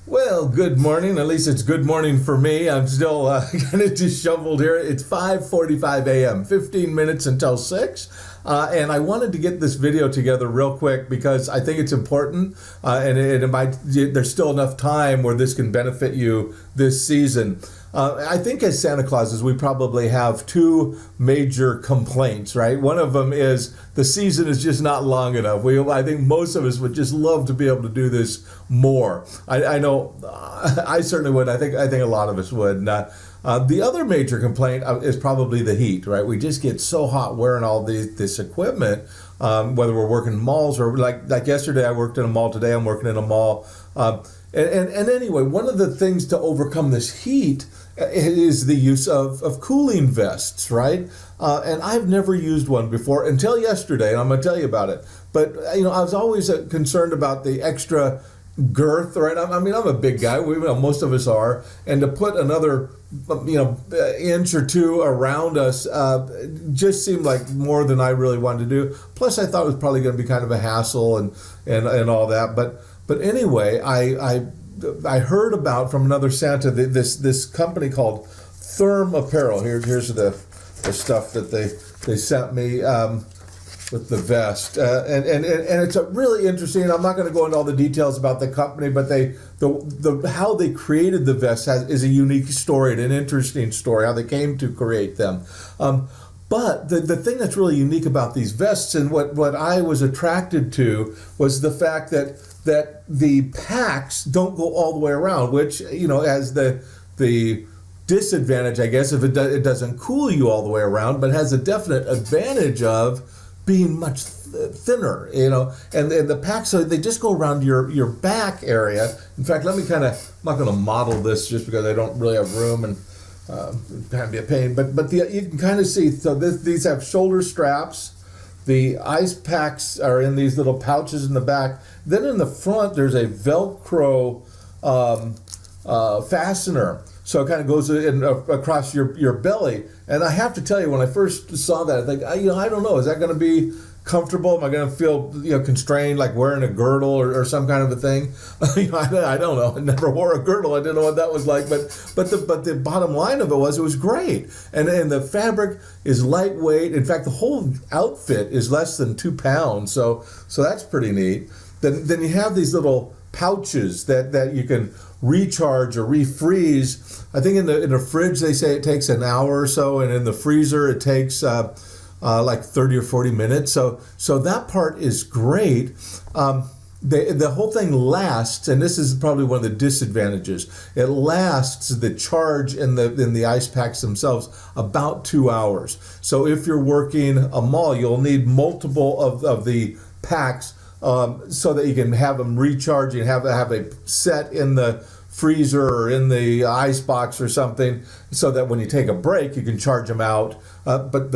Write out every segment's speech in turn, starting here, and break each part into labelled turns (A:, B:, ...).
A: Well, good morning. At least it's good morning for me. I'm still kind of disheveled here. It's 5:45 a.m., 15 minutes until 6. And I wanted to get this video together real quick because I think it's important, and there's still enough time where this can benefit you this season. I think as Santa Clauses, we probably have two major complaints, right? One of them is the season is just not long enough. I think most of us would just love to be able to do this more. I know I certainly would. I think a lot of us would. The other major complaint is probably the heat, right? We just get so hot wearing all this equipment, whether we're working in malls or like yesterday I worked in a mall, today I'm working in a mall. And anyway, one of the things to overcome this heat is the use of cooling vests, right? And I've never used one before until yesterday, and I'm going to tell you about it. But, I was always concerned about the extra girth, right? I mean, I'm a big guy. Most of us are. And to put another, inch or two around us just seemed like more than I really wanted to do. Plus, I thought it was probably going to be kind of a hassle and all that. But anyway, I heard about from another Santa this company called ThermApparel. Here's the stuff that they sent me with the vest, and it's a really interesting. I'm not going to go into all the details about the company, but how they created the vest is a unique story and an interesting story how they came to create them. But the thing that's really unique about these vests and what I was attracted to was the fact that the packs don't go all the way around, which, as the disadvantage, I guess, if it doesn't cool you all the way around, but has a definite advantage of being much thinner, and the packs, so they just go around your back area. In fact, I'm not going to model this just because I don't really have room and it can be a pain, but you can kind of see, so these have shoulder straps. The ice packs are in these little pouches in the back. Then in the front, there's a Velcro fastener. So it kind of goes across your belly. And I have to tell you, when I first saw that, I think, I don't know, is that going to be comfortable? Am I going to feel constrained, like wearing a girdle or some kind of a thing? I don't know. I never wore a girdle. I didn't know what that was like. But the bottom line of it was great. And the fabric is lightweight. In fact, the whole outfit is less than 2 pounds. So that's pretty neat. Then you have these little pouches that you can recharge or refreeze. I think in the fridge they say it takes an hour or so, and in the freezer it takes like 30 or 40 minutes. So that part is great. The whole thing lasts, and this is probably one of the disadvantages. It lasts, the charge in the ice packs themselves, about 2 hours. So if you're working a mall, you'll need multiple of the packs so that you can have them recharging, have a set in the freezer or in the ice box or something, so that when you take a break, you can charge them out. But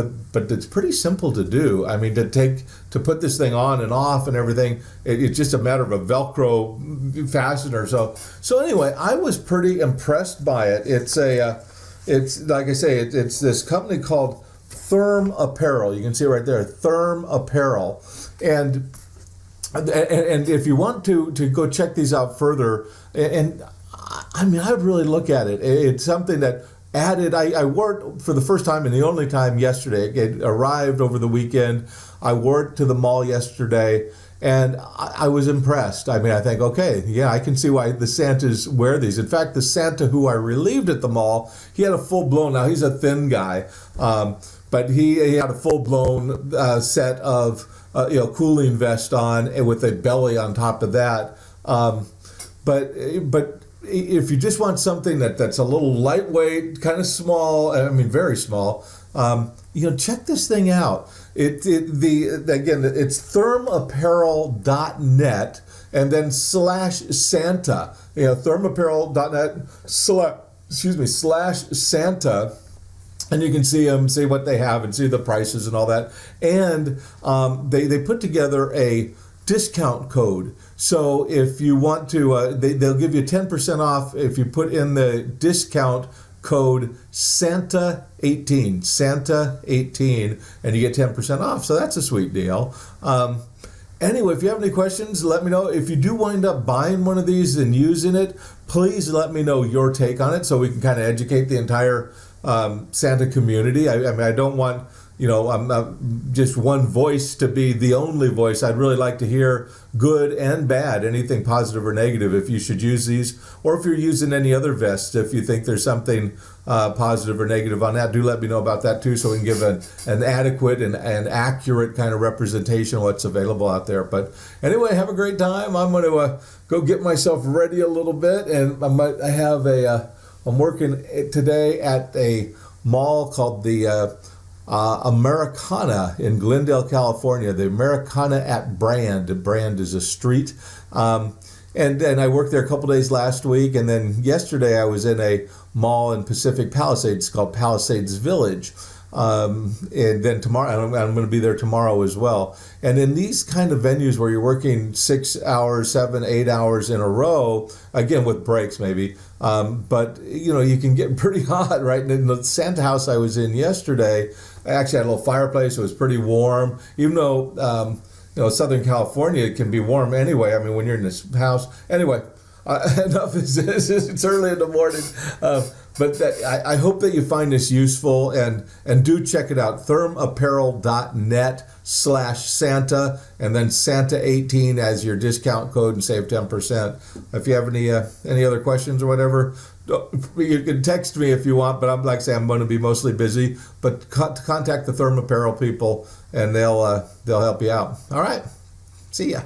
A: it's pretty simple to do. I mean, to put this thing on and off and everything, it's just a matter of a Velcro fastener. So anyway, I was pretty impressed by it. It's like I say, it's this company called ThermApparel. You can see it right there, ThermApparel, and if you want to go check these out further, and I mean, I would really look at it. It's something that added, I wore it for the first time and the only time yesterday. It arrived over the weekend. I wore it to the mall yesterday, and I was impressed. I mean, I think, okay, yeah, I can see why the Santas wear these. In fact, the Santa who I relieved at the mall, he had a full-blown, now he's a thin guy, but he had a full-blown set of cooling vest on, and with a belly on top of that. But if you just want something that's a little lightweight, kind of small, I mean very small, check this thing out. Again, it's thermapparel.net and then /Santa. Thermapparel.net /Santa. And you can see what they have and see the prices and all that. And they put together a discount code. So if you want to, they'll give you 10% off if you put in the discount code Santa18, and you get 10% off. So that's a sweet deal. Anyway, if you have any questions, let me know. If you do wind up buying one of these and using it, please let me know your take on it so we can kind of educate the entire Santa community. I mean, I don't want, just one voice to be the only voice. I'd really like to hear good and bad, anything positive or negative, if you should use these, or if you're using any other vests, if you think there's something positive or negative on that, do let me know about that too, so we can give an adequate and accurate kind of representation of what's available out there. But anyway, have a great time. I'm going to go get myself ready a little bit, and I'm working today at a mall called the Americana in Glendale, California. The Americana at Brand. Brand is a street. And I worked there a couple days last week, and then yesterday I was in a mall in Pacific Palisades called Palisades Village. And then tomorrow, I'm going to be there tomorrow as well. And in these kind of venues where you're working 6 hours, 7, 8 hours in a row, again with breaks maybe, but you can get pretty hot, right? And in the Santa house I was in yesterday, I actually had a little fireplace. It was pretty warm, even though Southern California can be warm anyway. I mean, when you're in this house, anyway. Enough is this. It's early in the morning. But I hope that you find this useful, and do check it out. ThermApparel.net/Santa, and then Santa18 as your discount code, and save 10%. If you have any other questions or whatever, you can text me if you want, but I'm going to be mostly busy. But contact the ThermApparel people, and they'll help you out. All right. See ya.